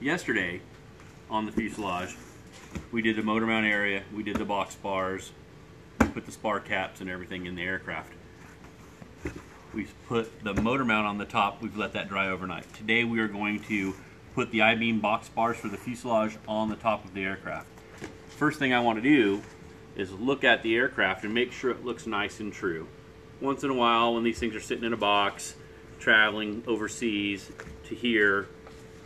Yesterday on the fuselage, we did the motor mount area, we did the box spars, we put the spar caps and everything in the aircraft. We put the motor mount on the top, we've let that dry overnight. Today we are going to put the I-beam box spars for the fuselage on the top of the aircraft. First thing I want to do is look at the aircraft and make sure it looks nice and true. Once in a while, when these things are sitting in a box, traveling overseas to here,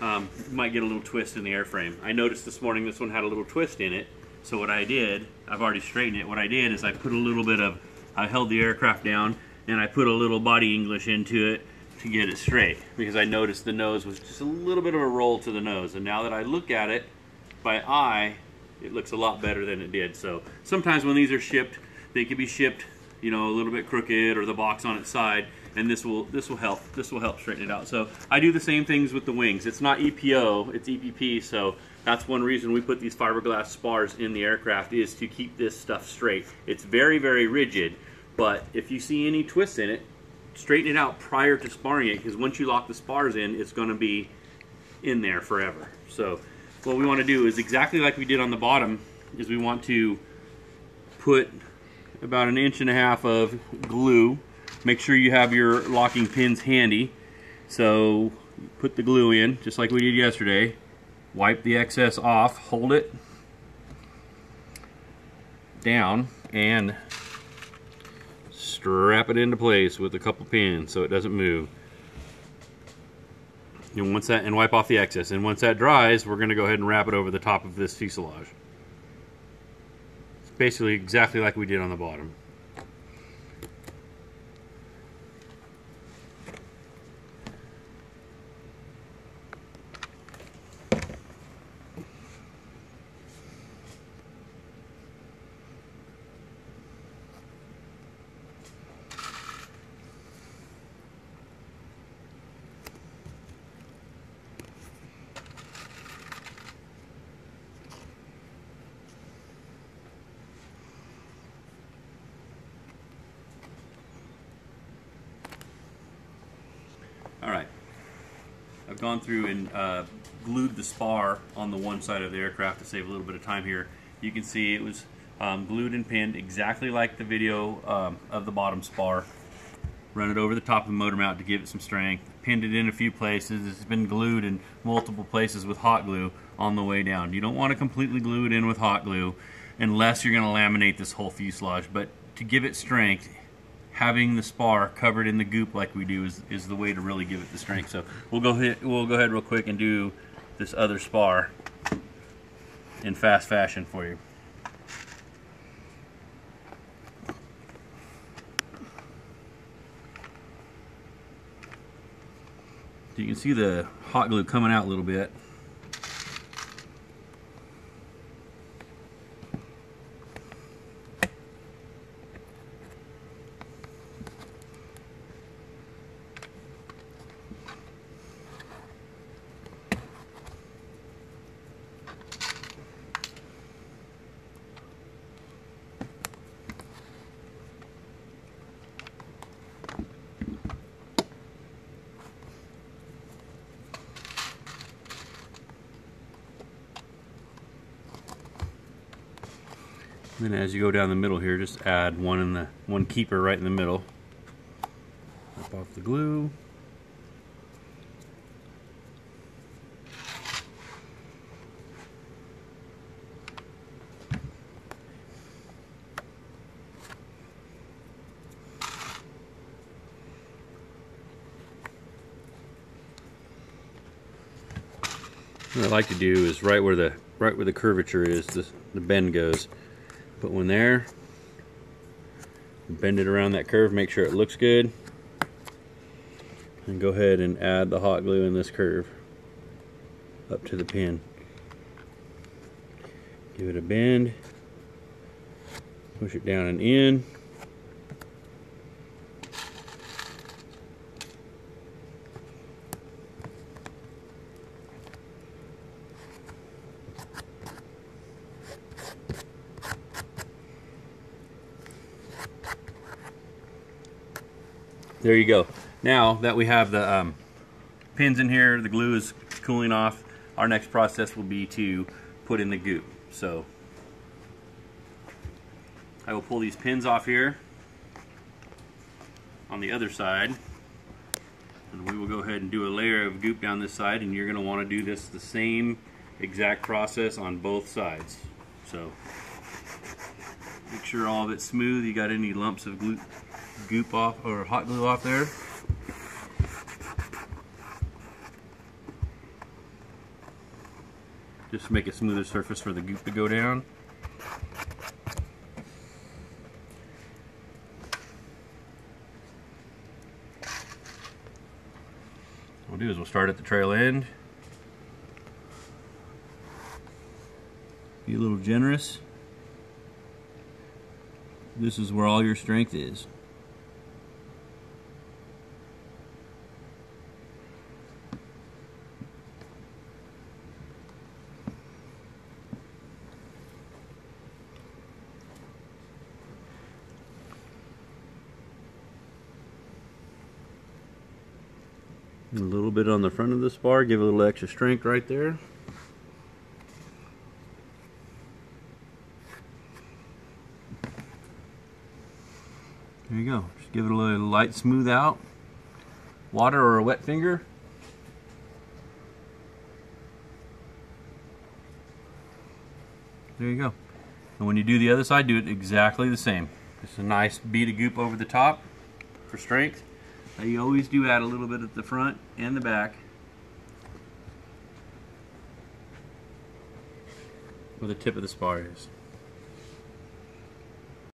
you might get a little twist in the airframe. I noticed this morning this one had a little twist in it, so what I did, I've already straightened it, what I did is I put a little bit of, I held the aircraft down and I put a little body English into it to get it straight, because I noticed the nose was just a little bit of a roll to the nose, and now that I look at it by eye, it looks a lot better than it did. So sometimes when these are shipped, they can be shipped, you know, a little bit crooked or the box on its side, and this will help straighten it out. So I do the same things with the wings. It's not EPO, it's EPP, so that's one reason we put these fiberglass spars in the aircraft, is to keep this stuff straight. It's very, very rigid, but if you see any twists in it, straighten it out prior to sparring it, because once you lock the spars in, it's going to be in there forever. So what we want to do is exactly like we did on the bottom, is we want to put about 1.5 inches of glue. Make sure you have your locking pins handy. So put the glue in, just like we did yesterday. Wipe the excess off, hold it down, and strap it into place with a couple pins so it doesn't move. And wipe off the excess. And once that dries, we're going to go ahead and wrap it over the top of this fuselage. It's basically exactly like we did on the bottom. Alright, I've gone through and glued the spar on the one side of the aircraft to save a little bit of time here. You can see it was glued and pinned exactly like the video of the bottom spar. Run it over the top of the motor mount to give it some strength. Pinned it in a few places. It's been glued in multiple places with hot glue on the way down. You don't want to completely glue it in with hot glue unless you're going to laminate this whole fuselage, but to give it strength, having the spar covered in the goop like we do is the way to really give it the strength. So we'll go ahead real quick and do this other spar in fast fashion for you. So you can see the hot glue coming out a little bit. And then as you go down the middle here, just add one keeper right in the middle. Wipe off the glue. What I like to do is right where the curvature is, the bend goes. Put one there, bend it around that curve, make sure it looks good, and go ahead and add the hot glue in this curve up to the pin. Give it a bend, push it down and in. There you go. Now that we have the pins in here, the glue is cooling off, Our next process will be to put in the goop. So I will pull these pins off here on the other side, and we will go ahead and do a layer of goop down this side, and you're going to want to do this the same exact process on both sides. So make sure all of it's smooth. You got any lumps of goop off or hot glue off there? Just make a smoother surface for the goop to go down. What we'll do is we'll start at the trail end. Be a little generous. This is where all your strength is. A little bit on the front of the spar, give it a little extra strength right there. There you go. Just give it a little light smooth out. Water or a wet finger. There you go. And when you do the other side, do it exactly the same. Just a nice bead of goop over the top for strength. Now you always do add a little bit at the front and the back where the tip of the spar is.